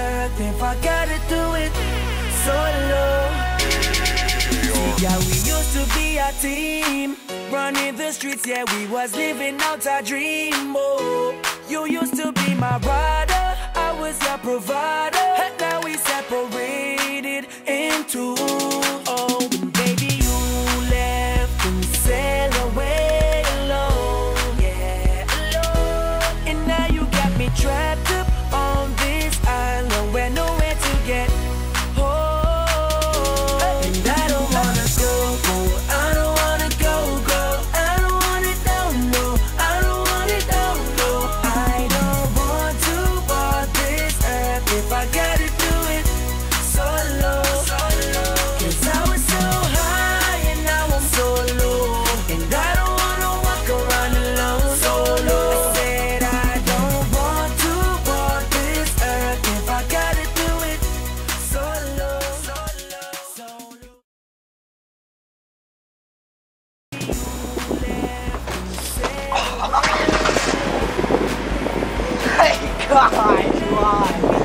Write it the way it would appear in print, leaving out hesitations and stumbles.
earth if I gotta do it solo. Yeah, we used to be a team, running the streets, yeah, we was living out our dream. Oh, you used to be my brother, I was your provider. Now we separated in two. Oh, baby, you left and sailed away alone, yeah, alone. And now you got me trapped up on this island where nowhere to get home. And I don't wanna go, I don't wanna go, I don't want it, no, I don't want it, no. I don't want to walk this earth if I gotta do it solo. Cause I was so high and now I'm so low, and I don't wanna walk around alone solo. I said I don't want to walk this earth if I gotta do it solo. Hey guys, why?